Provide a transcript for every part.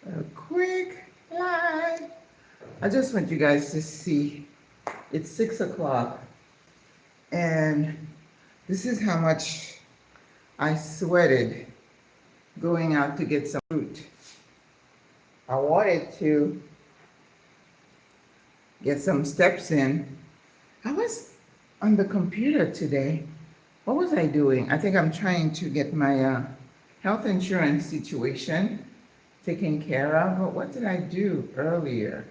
A quick live. I just want you guys to see. It's 6 o'clock, and this is how much I sweated going out to get some fruit. I wanted to get some steps in. I was on the computer today. What was I doing? I think I'm trying to get my health insurance situation taken care of. But what did I do earlier?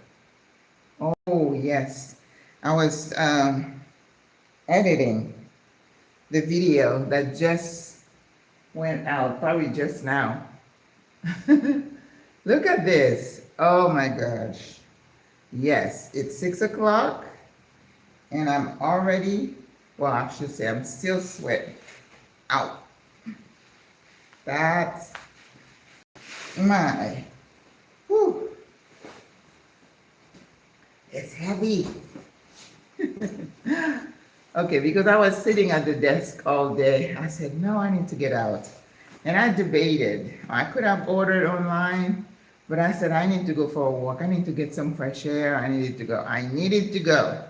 Oh, yes. I was editing the video that just went out, probably just now. Look at this. Oh my gosh. Yes, it's 6 o'clock and I'm already, well, I should say I'm still sweating out. That's my, whew, it's heavy. Okay, because I was sitting at the desk all day, I said, no, I need to get out. And I debated. I could have ordered online, but I said, I need to go for a walk. I need to get some fresh air. I needed to go. I needed to go.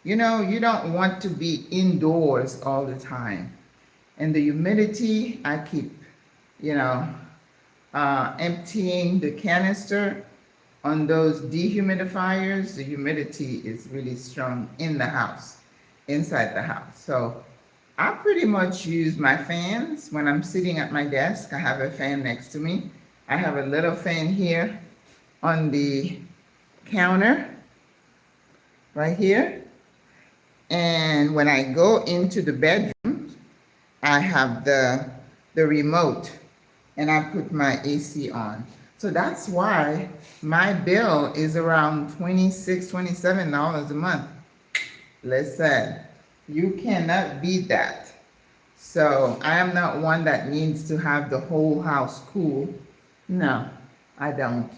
You know, you don't want to be indoors all the time. And the humidity, I keep, emptying the canister on those dehumidifiers. The humidity is really strong in the house, inside the house. So I pretty much use my fans when I'm sitting at my desk. I have a fan next to me. I have a little fan here on the counter, right here. And when I go into the bedroom, I have the remote and I put my AC on. So that's why my bill is around $26, $27 a month. Listen, you cannot beat that. So I am not one that needs to have the whole house cool. No, I don't.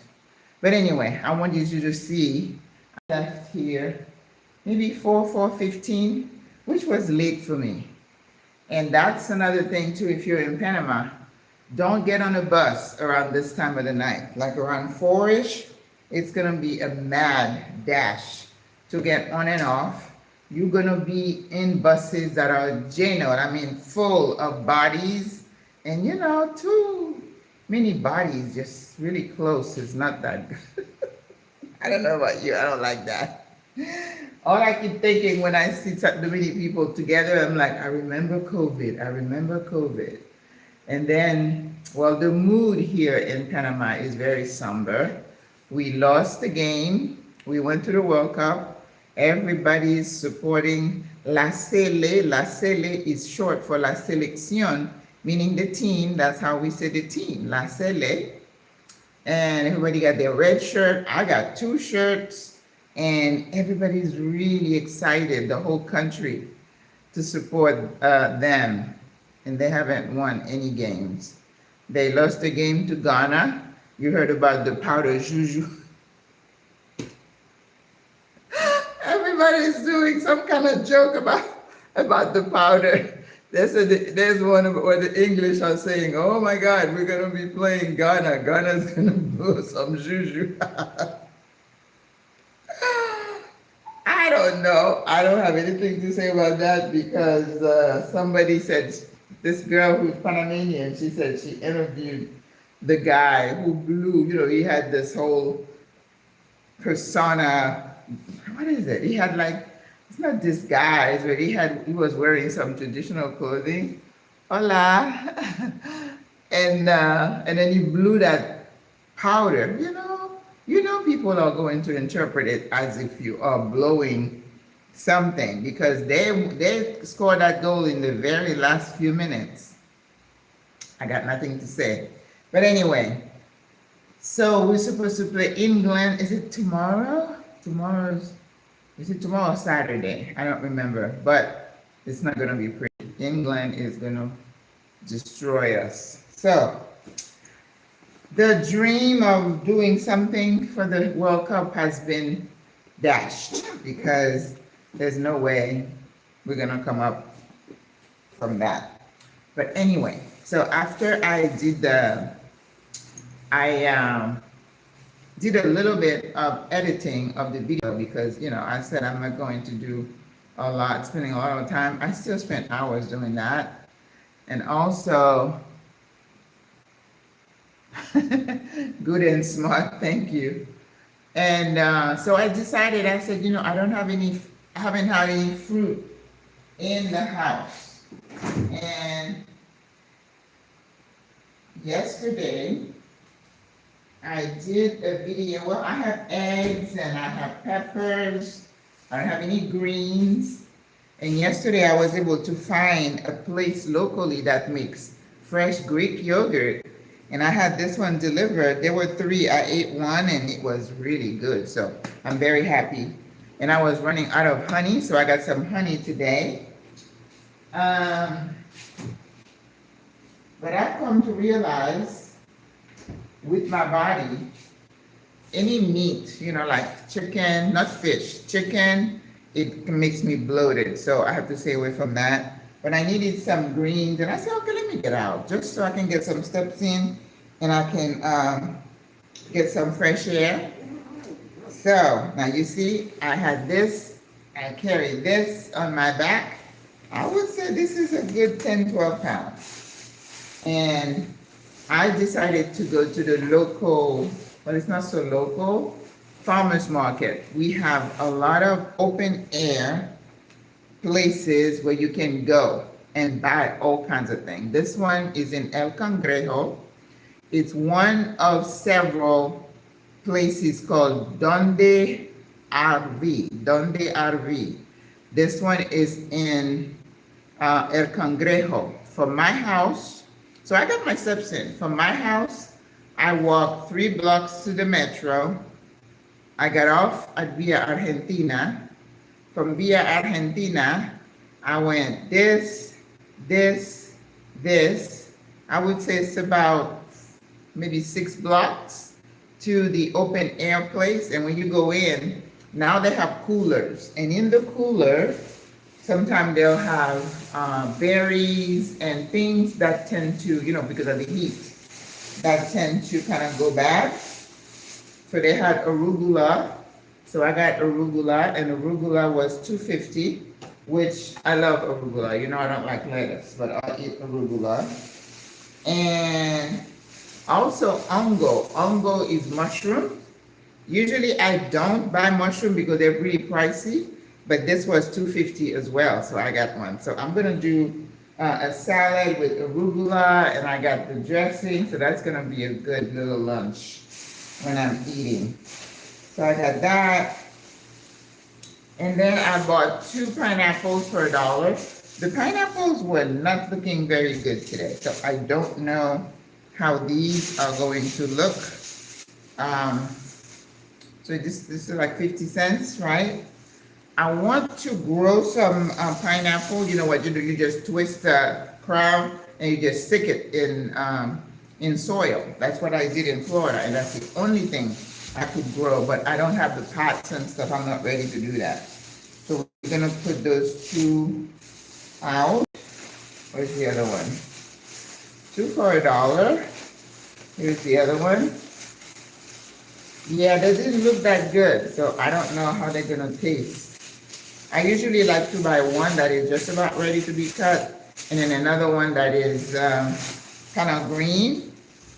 But anyway, I want you to see, I left here maybe 4:15, which was late for me. And that's another thing too, if you're in Panama, don't get on a bus around this time of the night. Like around 4-ish, it's gonna be a mad dash to get on and off. You're gonna be in buses that are genoed, I mean full of bodies. And too many bodies just really close is not that good. I don't know about you, I don't like that. All I keep thinking when I see so many people together, I'm like, I remember COVID, I remember COVID. And then, well, the mood here in Panama is very somber. We lost the game. We went to the World Cup. Everybody's supporting La Sele. La Sele is short for La Selección, meaning the team. That's how we say the team, La Sele. And everybody got their red shirt. I got 2 shirts. And everybody's really excited, the whole country, to support them. And they haven't won any games. They lost the game to Ghana. You heard about the powder juju. Everybody's doing some kind of joke about the powder. There's one where the English are saying, oh my God, we're going to be playing Ghana. Ghana's going to blow some juju. I don't know. I don't have anything to say about that because somebody said, this girl who's Panamanian, she said she interviewed the guy who blew, he had this whole persona, what is it? He had like, it's not disguise, but he was wearing some traditional clothing. Hola. And then he blew that powder, people are going to interpret it as if you are blowing something because they scored that goal in the very last few minutes. I got nothing to say. But anyway, so we're supposed to play England. Is it tomorrow? Is it tomorrow or Saturday? I don't remember, but it's not going to be pretty. England is going to destroy us. So the dream of doing something for the World Cup has been dashed because there's no way we're gonna come up from that. But anyway, so after I did I did a little bit of editing of the video because, you know, I said I'm not going to do a lot, spending a lot of time. I still spent hours doing that. And also, good and smart, thank you. And so I decided, I said, you know, I haven't had any fruit in the house. And yesterday, I did a video. Well, I have eggs and I have peppers. I don't have any greens. And yesterday I was able to find a place locally that makes fresh Greek yogurt. And I had this one delivered. There were 3. I ate one and it was really good. So I'm very happy. And I was running out of honey, so I got some honey today. But I've come to realize with my body, any meat, you know, like chicken, not fish, chicken, it makes me bloated. So I have to stay away from that. But I needed some greens, and I said, okay, let me get out just so I can get some steps in and I can get some fresh air. So now you see, I had this, I carry this on my back. I would say this is a good 10, 12 pounds. And I decided to go to the local, well, it's not so local, farmers market. We have a lot of open air places where you can go and buy all kinds of things. This one is in El Cangrejo. It's one of several places called Donde RV. Donde RV. This one is in El Cangrejo. From my house, so I got my steps in. From my house, I walked 3 blocks to the metro. I got off at Via Argentina. From Via Argentina, I went this. I would say it's about maybe 6 blocks to the open air place. And when you go in, now they have coolers. And in the cooler, sometimes they'll have berries and things that tend to, you know, because of the heat, that tend to kind of go bad. So they had arugula. So I got arugula, and arugula was $2.50, which I love arugula. You know, I don't like lettuce, but I'll eat arugula. And also ongo. Ongo is mushroom. Usually I don't buy mushroom because they're really pricey, but this was $2.50 as well, so I got one. So I'm gonna do a salad with arugula, and I got the dressing, so that's gonna be a good little lunch when I'm eating. So I got that. And then I bought 2 pineapples for $1. The pineapples were not looking very good today, so I don't know how these are going to look. So this is like 50 cents, right? I want to grow some pineapple. You know what you do? You just twist the crown and you just stick it in soil. That's what I did in Florida, and that's the only thing I could grow. But I don't have the pots and stuff. I'm not ready to do that. So we're gonna put those 2 out. Where's the other one? 2 for $1. Here's the other one. Yeah, they didn't look that good, so I don't know how they're gonna taste. I usually like to buy one that is just about ready to be cut, and then another one that is kind of green,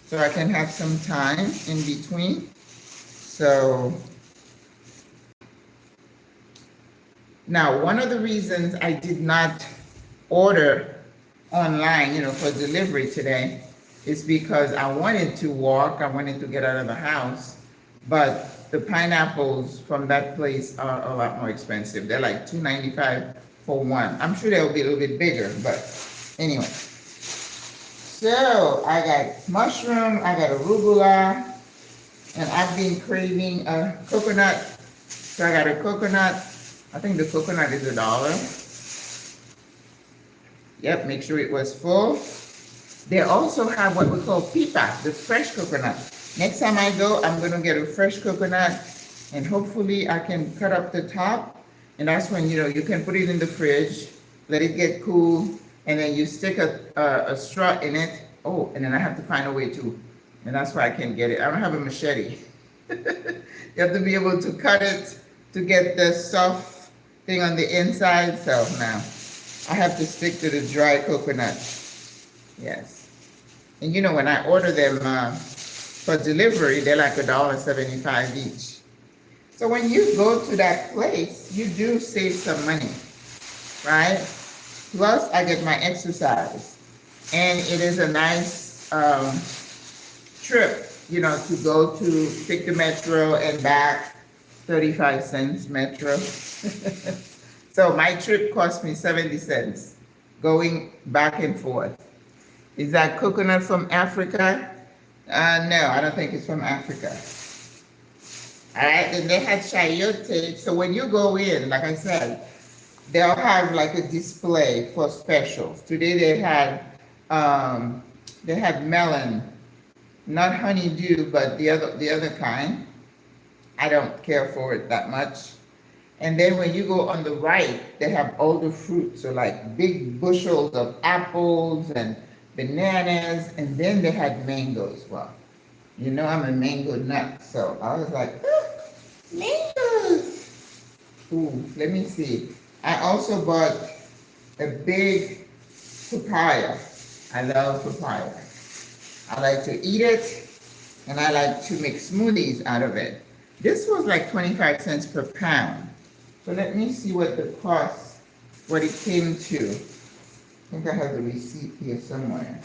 so I can have some time in between. So now, one of the reasons I did not order online, you know, for delivery today is because I wanted to walk, I wanted to get out of the house, but the pineapples from that place are a lot more expensive. They're like $2.95 for one. I'm sure they'll be a little bit bigger, but anyway. So I got mushroom, I got arugula, and I've been craving a coconut. So I got a coconut. I think the coconut is $1. Yep, make sure it was full. They also have what we call pipa, the fresh coconut. Next time I go, I'm gonna get a fresh coconut, and hopefully I can cut up the top, and that's when, you know, you can put it in the fridge, let it get cool, and then you stick a straw in it. Oh, and then I have to find a way to, and that's why I can't get it. I don't have a machete. You have to be able to cut it to get the soft thing on the inside. So now I have to stick to the dry coconut. Yes. And you know, when I order them for delivery, they're like $1.75 each. So when you go to that place, you do save some money, right? Plus, I get my exercise. And it is a nice trip, you know, to go to take the metro and back, 35 cents metro. So my trip cost me 70 cents going back and forth. Is that coconut from Africa? No, I don't think it's from Africa. All right, then they had chayote. So when you go in, like I said, they'll have like a display for specials. Today they had melon, not honeydew, but the other kind. I don't care for it that much. And then when you go on the right, they have all the fruits, so like big bushels of apples and bananas, and then they had mangoes. Well, you know I'm a mango nut, so I was like, mangoes. Ooh, let me see. I also bought a big papaya. I love papaya. I like to eat it, and I like to make smoothies out of it. This was like 25 cents per pound. So let me see what the cost, what it came to. I think I have the receipt here somewhere.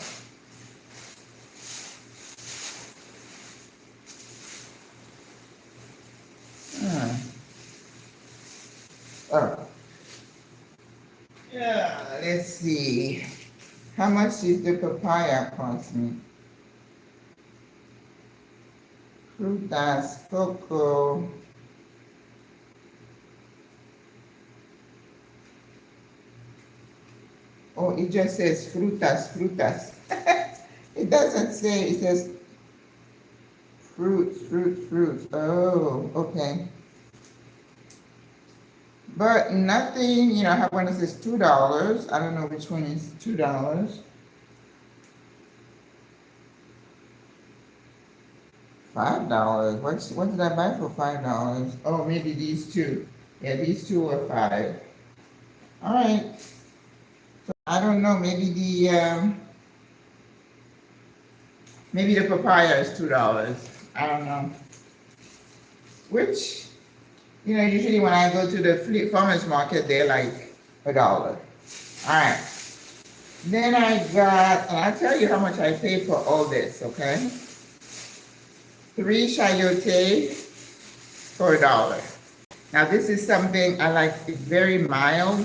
Oh. Yeah, let's see. How much does the papaya cost me? Frutas, cocoa. Oh, it just says frutas. It doesn't say, it says fruits. Oh, okay. But nothing, you know, I have one that says $2. I don't know which one is $2. $5. What did I buy for $5? Oh, maybe these two. Yeah, these two are $5. All right. So I don't know. Maybe the papaya is $2. I don't know. Which, you know, usually when I go to the farmer's market, they're like $1. All right. Then I got, and I'll tell you how much I paid for all this, okay? 3 chayote for $1. Now this is something I like. It's very mild,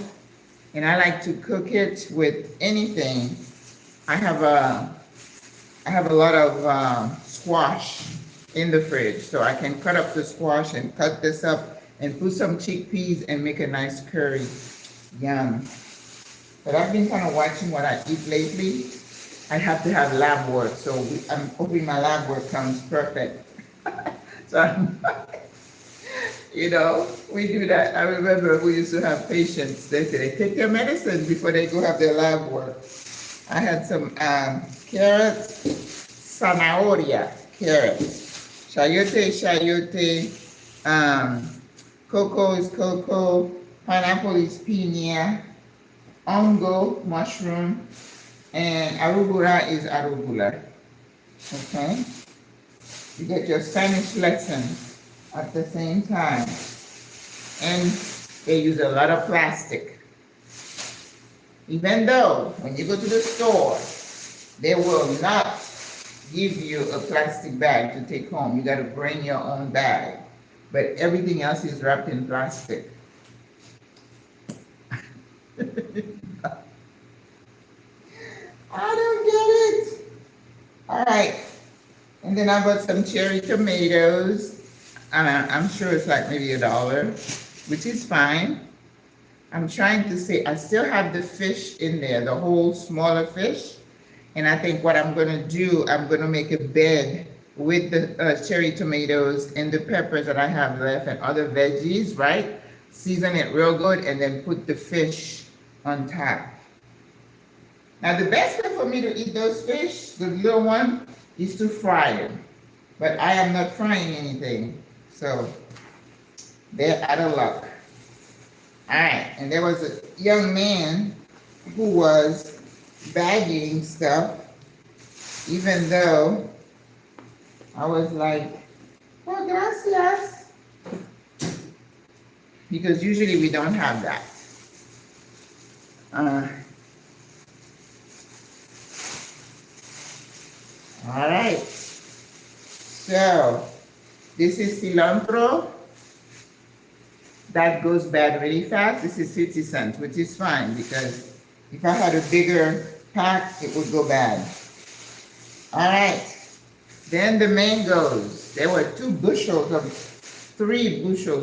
and I like to cook it with anything. I have a lot of squash in the fridge, so I can cut up the squash and cut this up and put some chickpeas and make a nice curry. Yum. But I've been kind of watching what I eat lately. I have to have lab work, so I'm hoping my lab work comes perfect. So, you know, we do that. I remember we used to have patients. They say they take their medicine before they go have their lab work. I had some carrots, zanahoria, carrots, chayote, cocoa is cocoa, pineapple is piña, ongo, mushroom, and arugula is arugula. Okay? You get your Spanish lesson at the same time. And they use a lot of plastic. Even though when you go to the store, they will not give you a plastic bag to take home. You got to bring your own bag. But everything else is wrapped in plastic. I don't get it. All right. And then I bought some cherry tomatoes. I'm sure it's like maybe $1, which is fine. I'm trying to say, I still have the fish in there, the whole smaller fish. And I think what I'm gonna do, I'm gonna make a bed with the cherry tomatoes and the peppers that I have left and other veggies, right? Season it real good and then put the fish on top. Now the best way for me to eat those fish, the little one, is to fry them. but I am not frying anything, so they're out of luck. All right, and there was a young man who was bagging stuff, even though I was like, oh, gracias, because usually we don't have that. All right, so this is cilantro. That goes bad really fast. This is 50 cents, which is fine because if I had a bigger pack, it would go bad. All right, then the mangoes. There were 3 bushels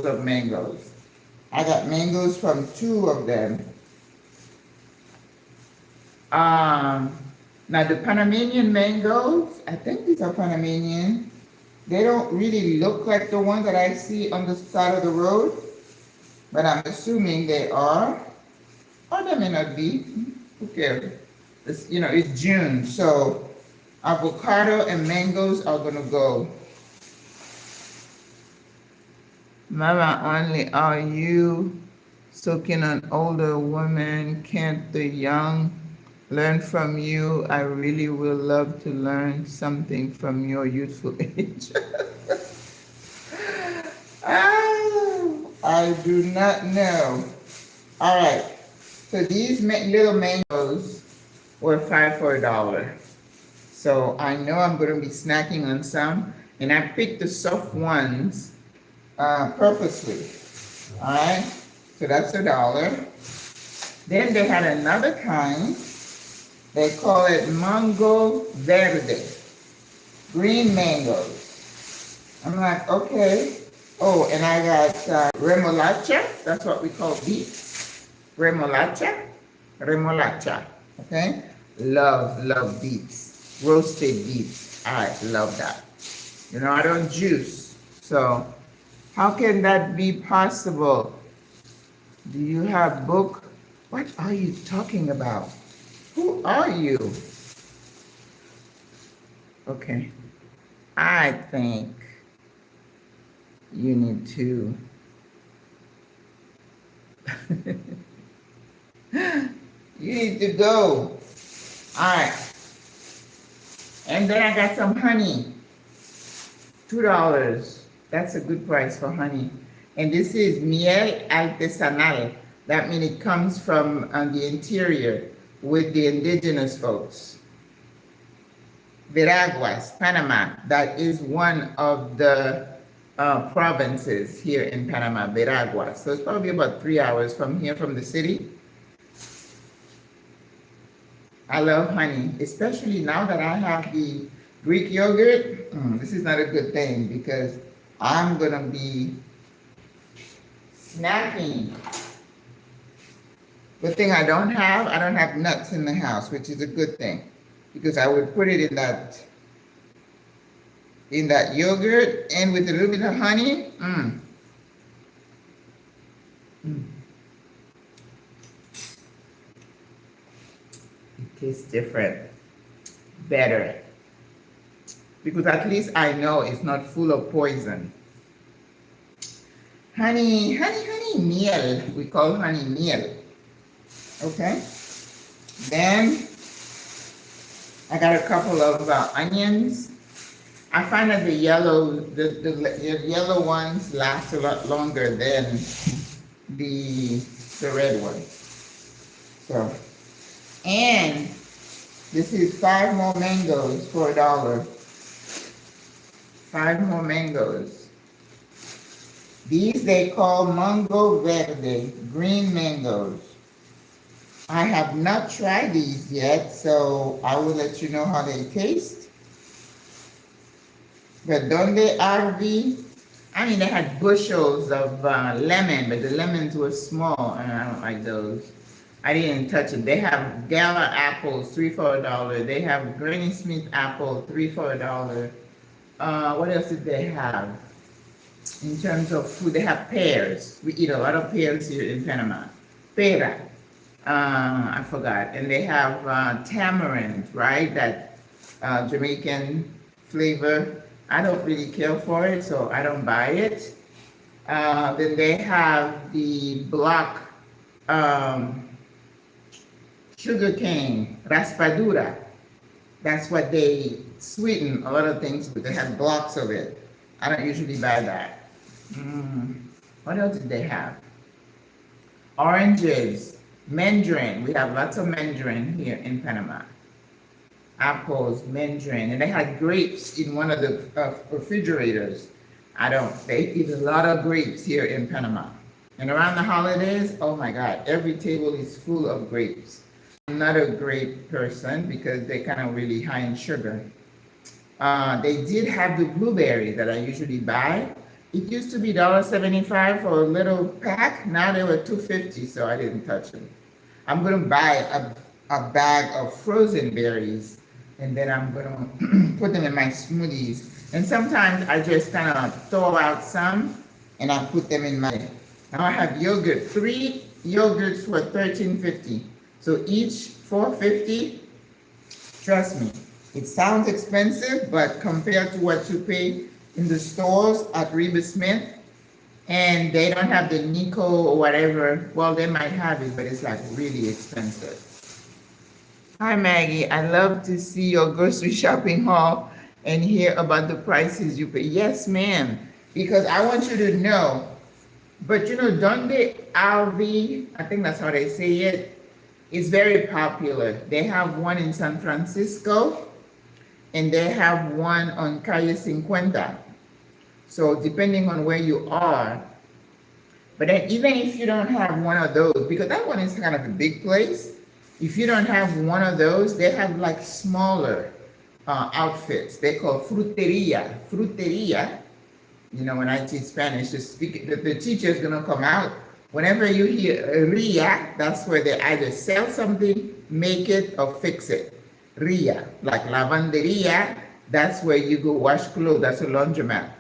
of mangoes. I got mangoes from 2 of them. Now the Panamanian mangoes, I think these are Panamanian. They don't really look like the ones that I see on the side of the road, but I'm assuming they are, or they may not be. Who cares? It's, it's June, so avocado and mangoes are gonna go. Mama, only are you soaking an older woman? Can't the young learn from you? I really will love to learn something from your youthful age. I do not know. All right, so these little mangoes were 5 for $1. So I know I'm going to be snacking on some, and I picked the soft ones purposely. All right, so that's $1. Then they had another kind. They call it mango verde, green mangoes. I'm like, okay. Oh, and I got remolacha. That's what we call beets. Remolacha. Okay. Love beets. Roasted beets. I love that. I don't juice. So how can that be possible? Do you have book? What are you talking about? Who are you? Okay. I think you need to you need to go. All right. And then I got some honey. $2. That's a good price for honey. And this is miel artesanal. That means it comes from the interior with the indigenous folks. Veraguas, Panama, that is one of the provinces here in Panama, Veraguas. So it's probably about 3 hours from here, from the city. I love honey, especially now that I have the Greek yogurt. This is not a good thing because I'm gonna be snacking. Good thing I don't have nuts in the house, which is a good thing because I would put it in that yogurt and with a little bit of honey. It tastes different, better, because at least I know it's not full of poison. Honey meal. We call honey meal. Okay. Then I got a couple of onions. I find that the yellow ones last a lot longer than the red ones. So, and this is 5 more mangoes for $1. 5 more mangoes. These they call mango verde, green mangoes. I have not tried these yet, so I will let you know how they taste. But donde RV? I mean, they had bushels of lemon, but the lemons were small, and I don't like those. I didn't touch it. They have Gala apples, 3 for $1. They have Granny Smith apple, 3 for $1. What else did they have? In terms of food, they have pears. We eat a lot of pears here in Panama. Pera. I forgot. And they have tamarind, right? That Jamaican flavor. I don't really care for it, so I don't buy it. Then they have the block sugar cane, raspadura. That's what they sweeten a lot of things with. They have blocks of it. I don't usually buy that. What else did they have? Oranges, mandarin. We have lots of mandarin here in Panama. Apples, mandarin, and they had grapes in one of the refrigerators. They eat a lot of grapes here in Panama. And around the holidays, oh my God, every table is full of grapes. I'm not a grape person because they're kind of really high in sugar. They did have the blueberry that I usually buy. It used to be $1.75 for a little pack. Now they were $2.50, so I didn't touch them. I'm going to buy a bag of frozen berries, and then I'm going to put them in my smoothies. And sometimes I just kind of throw out some, and I put them in my... Now I have yogurt. 3 yogurts for $13.50. So each $4.50. Trust me, it sounds expensive, but compared to what you pay in the stores at Reba Smith, and they don't have the Nico or whatever. Well, they might have it, but it's like really expensive. Hi, Maggie. I love to see your grocery shopping haul and hear about the prices you pay. Yes, ma'am, because I want you to know. But you know, Donde Alvi, I think that's how they say it, is very popular. They have one in San Francisco, and they have one on Calle 50. So depending on where you are, but then even if you don't have one of those, because that one is kind of a big place, if you don't have one of those, they have like smaller outfits. They call fruteria. Fruteria, you know, when I teach Spanish, the teacher is gonna come out. Whenever you hear ria, that's where they either sell something, make it, or fix it. Ria, like lavanderia, that's where you go wash clothes, that's a laundromat.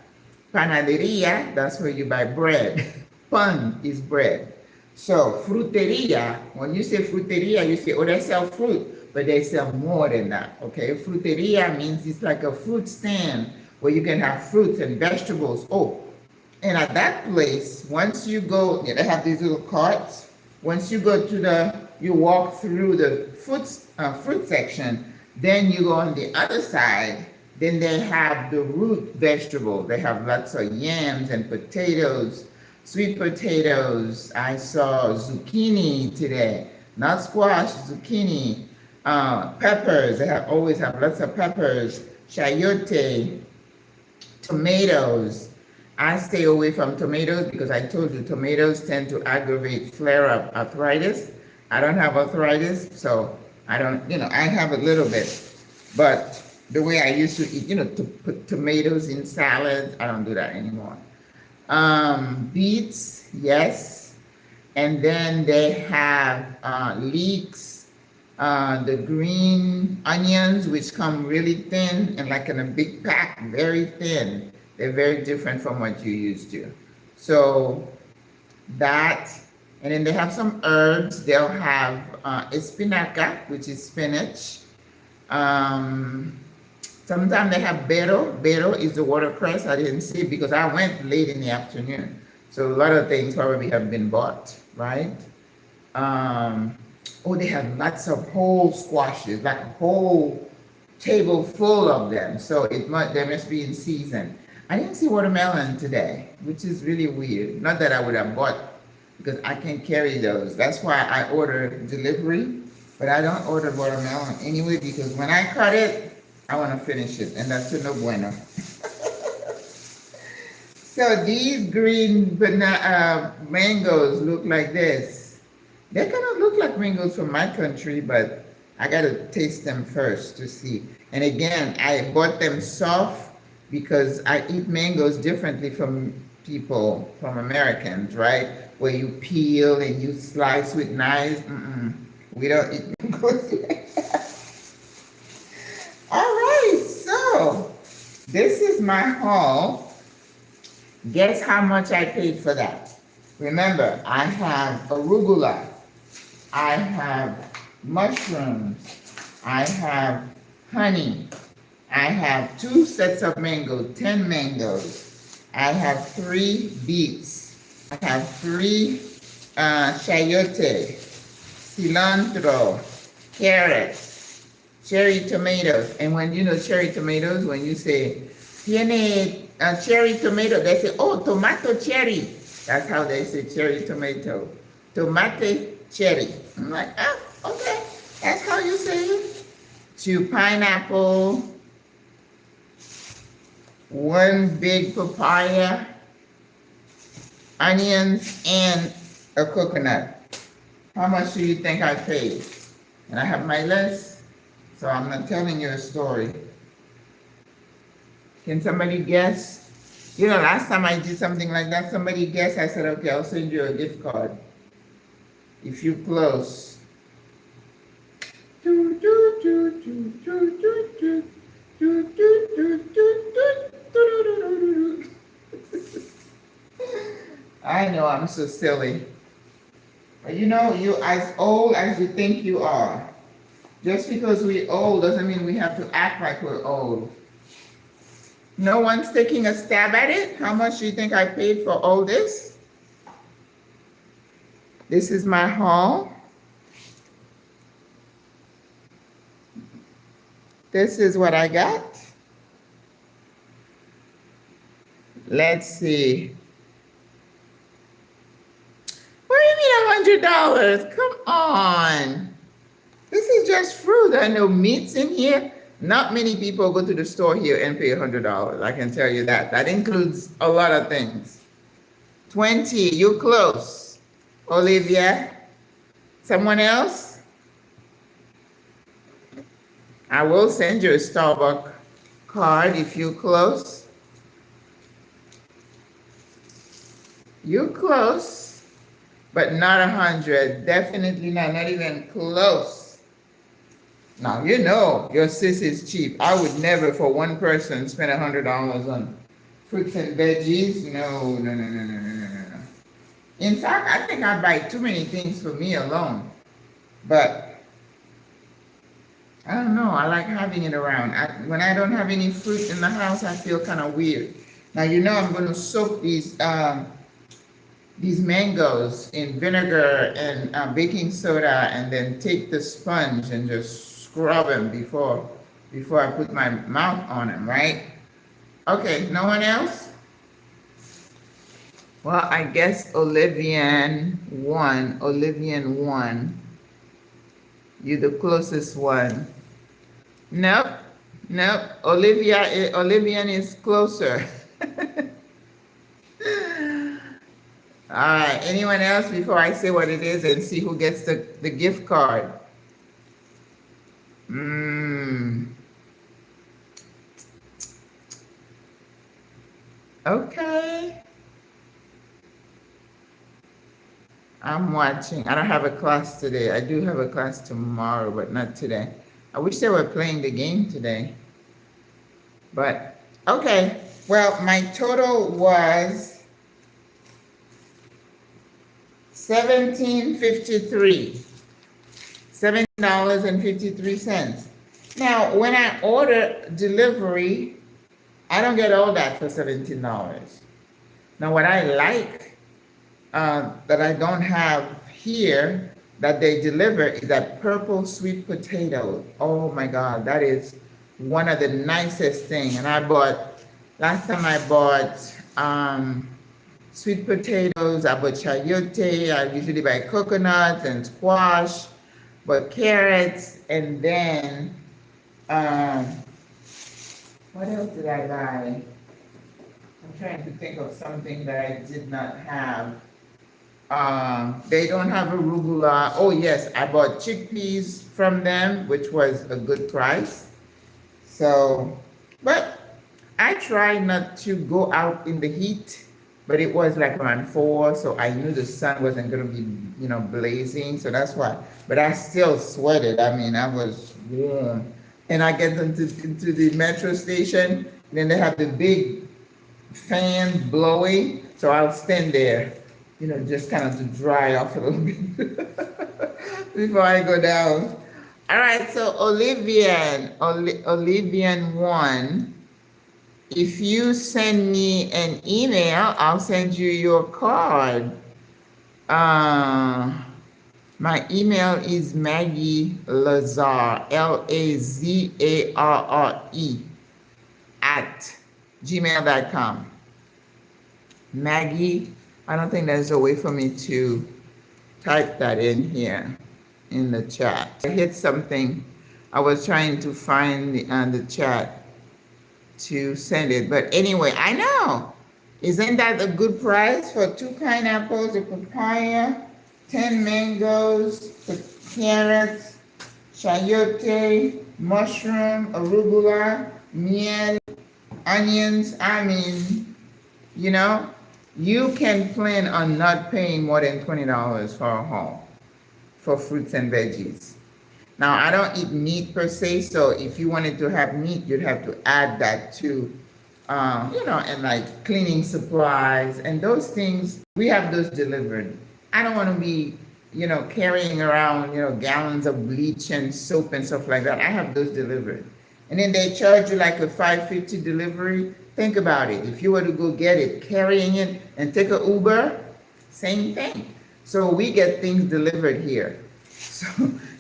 Panaderia, that's where you buy bread. Pan is bread. So fruteria, when you say fruteria, you say, oh, they sell fruit, but they sell more than that, okay? Fruteria means it's like a fruit stand where you can have fruits and vegetables. Oh, and at that place, once you go, they have these little carts. Once you go to you walk through the fruit section, then you go on the other side. Then they have the root vegetables. They have lots of yams and potatoes, sweet potatoes. I saw zucchini today, not squash, zucchini, peppers. They always have lots of peppers, chayote, tomatoes. I stay away from tomatoes because I told you tomatoes tend to aggravate flare-up arthritis. I don't have arthritis, so I don't, I have a little bit, but the way I used to eat, to put tomatoes in salads, I don't do that anymore. Beets, yes. And then they have leeks, the green onions, which come really thin and like in a big pack, very thin. They're very different from what you used to. So that, and then they have some herbs. They'll have espinaca, which is spinach. Sometimes they have bero. Bero is the watercress. I didn't see it because I went late in the afternoon. So a lot of things probably have been bought, right? They have lots of whole squashes, like a whole table full of them. So they must be in season. I didn't see watermelon today, which is really weird. Not that I would have bought, because I can't carry those. That's why I order delivery, but I don't order watermelon anyway, because when I cut it, I want to finish it, and that's a no bueno. So these green mangoes look like this. They kind of look like mangoes from my country, but I got to taste them first to see. And again, I bought them soft because I eat mangoes differently from Americans, right? Where you peel and you slice with knives. We don't eat mangoes like that. All right, so this is my haul. Guess how much I paid for that? Remember, I have arugula, I have mushrooms, I have honey, I have 2 sets of mango, 10 mangoes. I have 3 beets. I have 3 chayote, cilantro, carrots, cherry tomatoes. And when you know cherry tomatoes, when you say, tiene cherry tomato, they say, oh, tomato cherry. That's how they say cherry tomato. Tomate cherry. I'm like, oh, okay. That's how you say it. 2 pineapple, 1 big papaya, onions, and a coconut. How much do you think I paid? And I have my list, so I'm not telling you a story. Can somebody guess? You know, last time I did something like that, somebody guessed. I said, okay, I'll send you a gift card. If you close. I know I'm so silly. But you know, you're as old as you think you are. Just because we're old doesn't mean we have to act like we're old. No one's taking a stab at it? How much do you think I paid for all this? This is my haul. This is what I got. Let's see. What do you mean $100? Come on. This is just fruit. There are no meats in here. Not many people go to the store here and pay $100. I can tell you that. That includes a lot of things. 20, you close. Olivia. Someone else? I will send you a Starbucks card if you close. You close, but not 100. Definitely not even close. Now, you know your sis is cheap. I would never, for one person, spend $100 on fruits and veggies. No. In fact, I think I buy too many things for me alone. But I don't know. I like having it around. When I don't have any fruit in the house, I feel kind of weird. Now, you know I'm going to soak these mangoes in vinegar and baking soda, and then take the sponge and just scrub them before I put my mouth on them, right? Okay, no one else? Well, I guess Olivian won. You're the closest one. Nope. Olivian is closer. All right, anyone else before I say what it is and see who gets the gift card? Okay. I'm watching. I don't have a class today. I do have a class tomorrow, but not today. I wish they were playing the game today. But, okay. Well, my total was $17.53. $17.53. Now, when I order delivery, I don't get all that for $17. Now, what I like that I don't have here that they deliver is that purple sweet potato. Oh my God, that is one of the nicest things. And last time I bought sweet potatoes, I bought chayote, I usually buy coconuts and squash, but carrots, and then, what else did I buy? I'm trying to think of something that I did not have. They don't have arugula. Oh yes, I bought chickpeas from them, which was a good price. So, but I try not to go out in the heat, but it was like around 4, so I knew the sun wasn't going to be, blazing, so that's why. But I still sweated. I mean, I was warm. And I get into the metro station, and then they have the big fan blowing, so I'll stand there, just kind of to dry off a little bit before I go down. All right, so Olivian1, if you send me an email, I'll send you your card. My email is Maggie Lazare, Lazarre, at gmail.com. Maggie, I don't think there's a way for me to type that in here in the chat. I hit something. I was trying to find the chat to send it. But anyway, I know. Isn't that a good price for 2 pineapples, a papaya, 10 mangoes, carrots, chayote, mushroom, arugula, miel, onions? I mean, you know, you can plan on not paying more than $20 for a haul for fruits and veggies. Now, I don't eat meat per se, so if you wanted to have meat, you'd have to add that to, and like cleaning supplies and those things. We have those delivered. I don't want to be, carrying around, gallons of bleach and soap and stuff like that. I have those delivered. And then they charge you like a $5.50 delivery. Think about it. If you were to go get it, carrying it and take an Uber, same thing. So we get things delivered here. So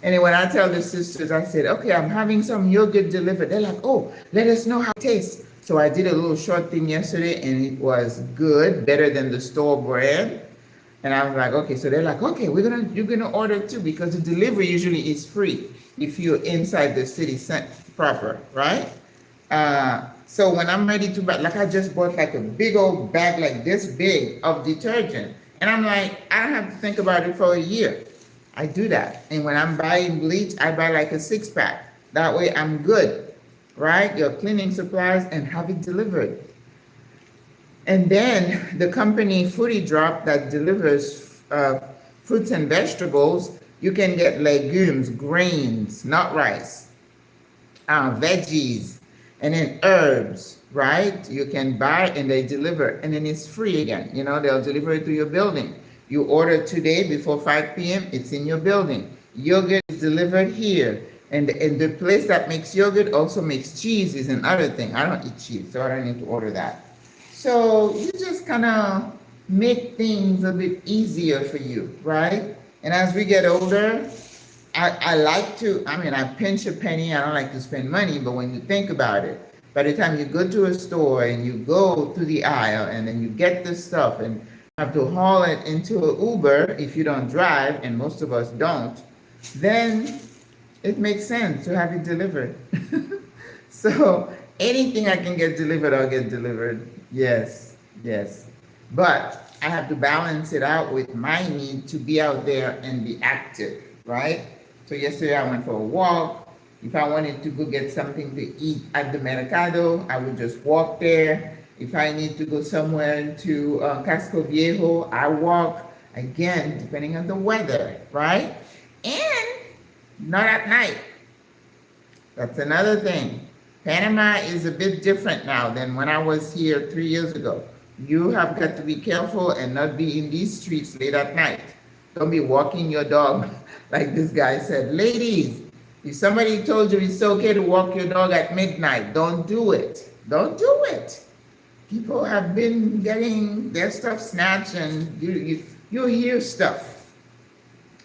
anyway, when I tell the sisters, I said, okay, I'm having some yogurt delivered. They're like, oh, let us know how it tastes. So I did a little short thing yesterday and it was good, better than the store brand. And I was like, okay, so they're like, okay, you're gonna order too, because the delivery usually is free if you're inside the city proper, right? So when I'm ready to buy, like I just bought like a big old bag like this big of detergent. And I'm like, I don't have to think about it for a year. I do that. And when I'm buying bleach, I buy like a 6-pack. That way I'm good, right? Your cleaning supplies and have it delivered. And then the company Foodie Drop that delivers fruits and vegetables, you can get legumes, grains, not rice, veggies, and then herbs, right? You can buy and they deliver, and then it's free again. They'll deliver it to your building. You order today before 5 p.m., it's in your building. Yogurt is delivered here. And the place that makes yogurt also makes cheeses and other things. I don't eat cheese, so I don't need to order that. So you just kind of make things a bit easier for you, right? And as we get older, I pinch a penny. I don't like to spend money, but when you think about it, by the time you go to a store and you go through the aisle and then you get the stuff and have to haul it into an Uber if you don't drive, and most of us don't, then it makes sense to have it delivered. So anything I can get delivered, I'll get delivered. Yes. But I have to balance it out with my need to be out there and be active, right? So yesterday I went for a walk. If I wanted to go get something to eat at the Mercado, I would just walk there. If I need to go somewhere to Casco Viejo, I walk, again, depending on the weather, right? And not at night. That's another thing. Panama is a bit different now than when I was here 3 years ago. You have got to be careful and not be in these streets late at night. Don't be walking your dog like this guy said. Ladies, if somebody told you it's okay to walk your dog at midnight, don't do it. Don't do it. People have been getting their stuff snatched and you hear stuff.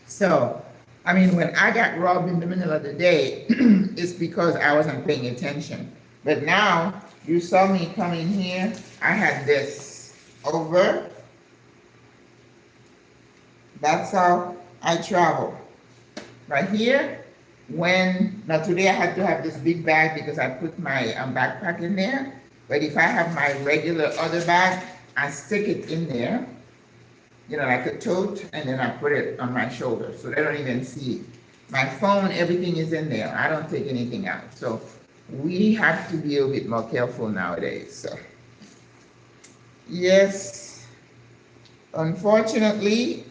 So, when I got robbed in the middle of the day, it's because I wasn't paying attention. But now, you saw me coming here, I had this over. That's how I travel. Right here, now today I had to have this big bag because I put my backpack in there. But if I have my regular other bag, I stick it in there, like a tote, and then I put it on my shoulder so they don't even see it. My phone, everything is in there. I don't take anything out. So we have to be a bit more careful nowadays. So yes, unfortunately,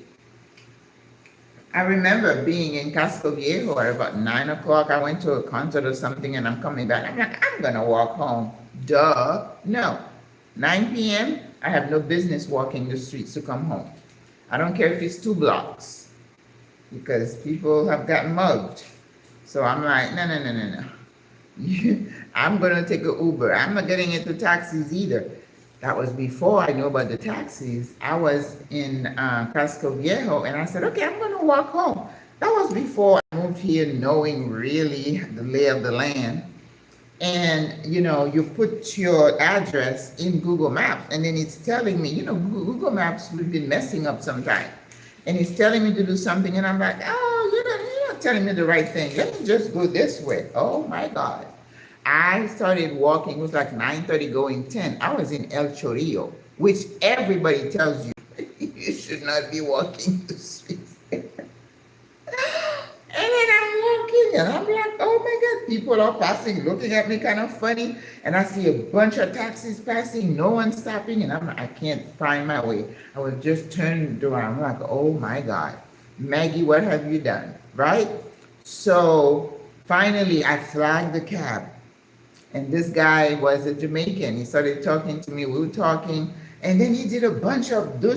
I remember being in Casco Viejo at about 9 o'clock. I went to a concert or something and I'm coming back. I'm like, I'm gonna walk home. Duh. No. 9 p.m., I have no business walking the streets to come home. I don't care if it's 2 blocks because people have gotten mugged. So I'm like, no, no, no, no, no. I'm gonna take an Uber. I'm not getting into taxis either. That was before I knew about the taxis. I was in Casco Viejo, and I said, okay, I'm gonna walk home. That was before I moved here, knowing really the lay of the land. And you put your address in Google Maps, and then it's telling me, Google Maps we've been messing up sometimes, and it's telling me to do something, and I'm like, oh, you're not telling me the right thing. Let me just go this way. Oh my God. I started walking, it was like 9:30 going 10. I was in El Chorillo, which everybody tells you you should not be walking the streets. And then I'm walking and I'm like, oh my God, people are passing, looking at me kind of funny. And I see a bunch of taxis passing, no one stopping. And I'm like, I can't find my way. I was just turned around. I'm like, oh my God, Maggie, what have you done? Right? So finally, I flagged the cab. And this guy was a Jamaican. He started talking to me. We were talking. And then he did a bunch of a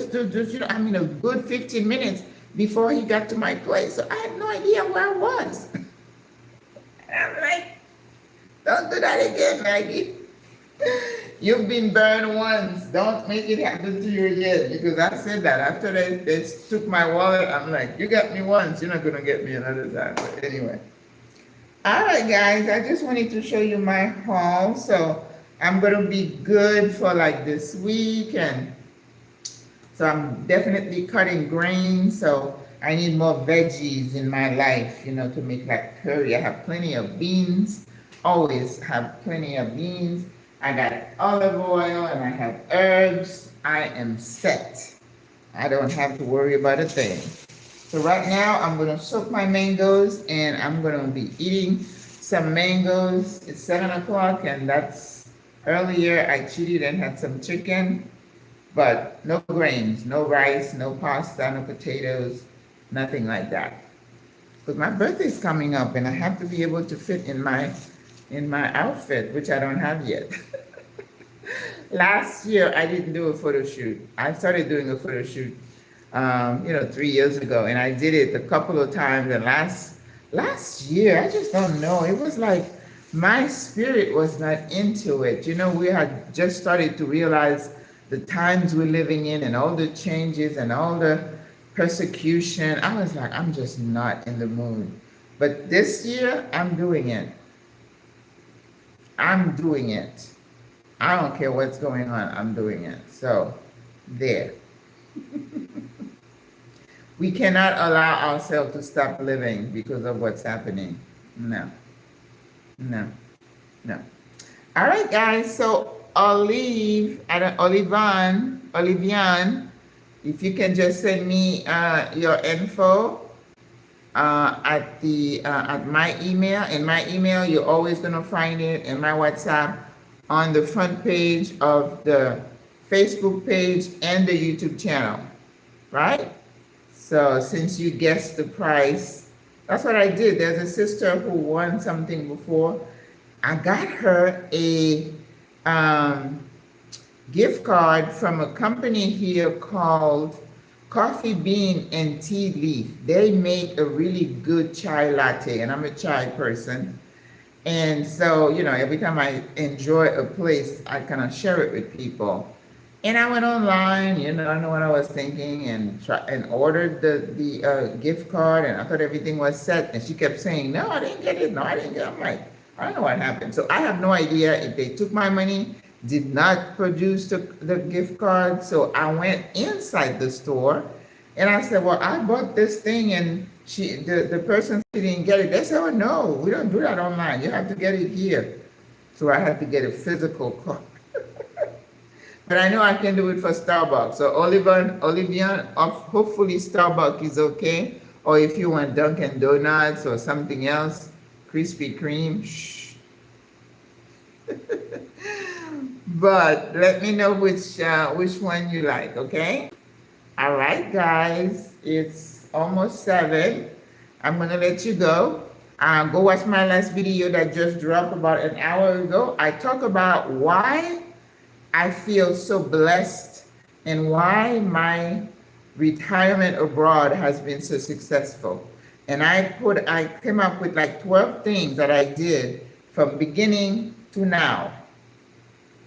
good 15 minutes before he got to my place. So I had no idea where I was. I'm like, don't do that again, Maggie. You've been burned once. Don't make it happen to you again. Because I said that. After they took my wallet, I'm like, you got me once. You're not going to get me another time. But anyway. All right, guys. I just wanted to show you my haul. So I'm going to be good for like this week. And so I'm definitely cutting grains. So I need more veggies in my life, to make like curry. I have plenty of beans. Always have plenty of beans. I got olive oil and I have herbs. I am set. I don't have to worry about a thing. So right now I'm going to soak my mangoes and I'm going to be eating some mangoes. It's 7 o'clock and that's earlier. I cheated and had some chicken, but no grains, no rice, no pasta, no potatoes, nothing like that. Because my birthday is coming up and I have to be able to fit in my outfit, which I don't have yet. Last year, I didn't do a photo shoot. I started doing a photo shoot, 3 years ago, and I did it a couple of times. And last year, I just don't know. It was like my spirit was not into it. We had just started to realize the times we're living in and all the changes and all the persecution. I was like, I'm just not in the mood. But this year, I'm doing it. I'm doing it. I don't care what's going on. I'm doing it. So, there. We cannot allow ourselves to stop living because of what's happening. No. All right, guys. So, Olivian, if you can just send me your info at my email. In my email, you're always going to find it in my WhatsApp on the front page of the Facebook page and the YouTube channel, right? So since you guessed the price, that's what I did. There's a sister who won something before. I got her a gift card from a company here called Coffee Bean and Tea Leaf. They make a really good chai latte, and I'm a chai person. And so, every time I enjoy a place, I kind of share it with people. And I went online, I know what I was thinking, and ordered the gift card, and I thought everything was set. And she kept saying, no, I didn't get it. No, I didn't get it. I'm like, I don't know what happened. So I have no idea if they took my money, did not produce the gift card. So I went inside the store and I said, well, I bought this thing, and the person didn't get it. They said, oh no, we don't do that online. You have to get it here. So I had to get a physical card. But I know I can do it for Starbucks. So Olivian, hopefully Starbucks is okay. Or if you want Dunkin' Donuts or something else, Krispy Kreme, shh. But let me know which one you like, okay? All right, guys, it's almost 7. I'm gonna let you go. Go watch my last video that just dropped about an hour ago. I talk about why I feel so blessed and why my retirement abroad has been so successful. And I came up with like 12 things that I did from beginning to now,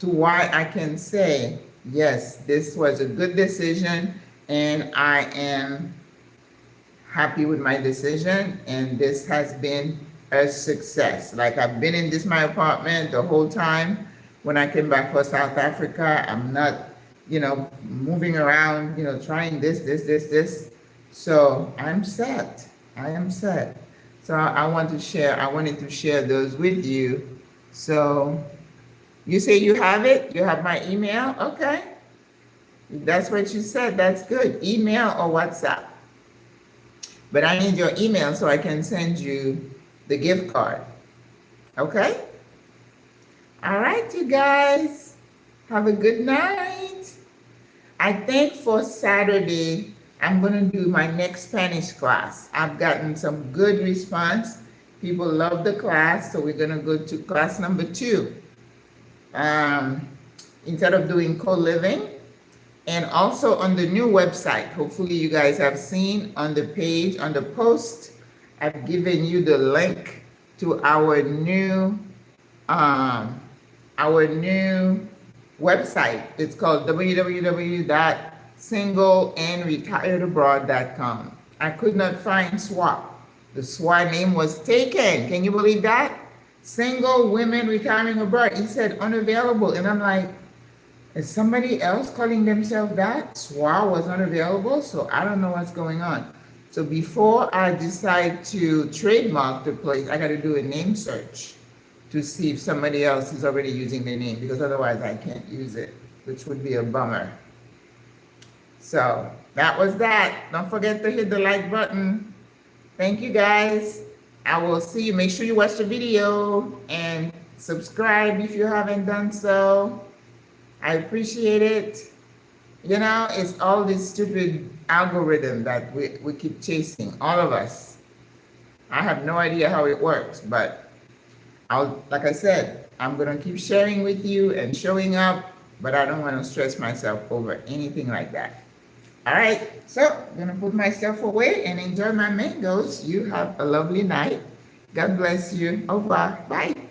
to why I can say, yes, this was a good decision, and I am happy with my decision, and this has been a success. Like, I've been in my apartment the whole time. When I came back for South Africa, I'm not, moving around, trying this. So I'm set. I am set. So I wanted to share those with you. So you say you have it? You have my email? Okay. If that's what you said, that's good. Email or WhatsApp. But I need your email so I can send you the gift card. Okay? All right, you guys. Have a good night. I think for Saturday, I'm going to do my next Spanish class. I've gotten some good response. People love the class, so we're going to go to class number 2. Instead of doing co-living. And also on the new website, hopefully you guys have seen on the page, on the post, I've given you the link to our new website. It's called www.singleandretiredabroad.com. I could not find SWRA. The SWRA name was taken. Can you believe that? Single women retiring abroad. It said unavailable. And I'm like, is somebody else calling themselves that? SWRA was unavailable, so I don't know what's going on. So before I decide to trademark the place, I got to do a name search to see if somebody else is already using the name, because otherwise I can't use it, which would be a bummer. So that was that. Don't forget to hit the like button. Thank you, guys. I will see you. Make sure you watch the video and subscribe if you haven't done so. I appreciate it. It's all this stupid algorithm that we keep chasing, all of us. I have no idea how it works, but like I said, I'm going to keep sharing with you and showing up, but I don't want to stress myself over anything like that. All right, so I'm going to put myself away and enjoy my mangoes. You have a lovely night. God bless you. Au revoir. Bye.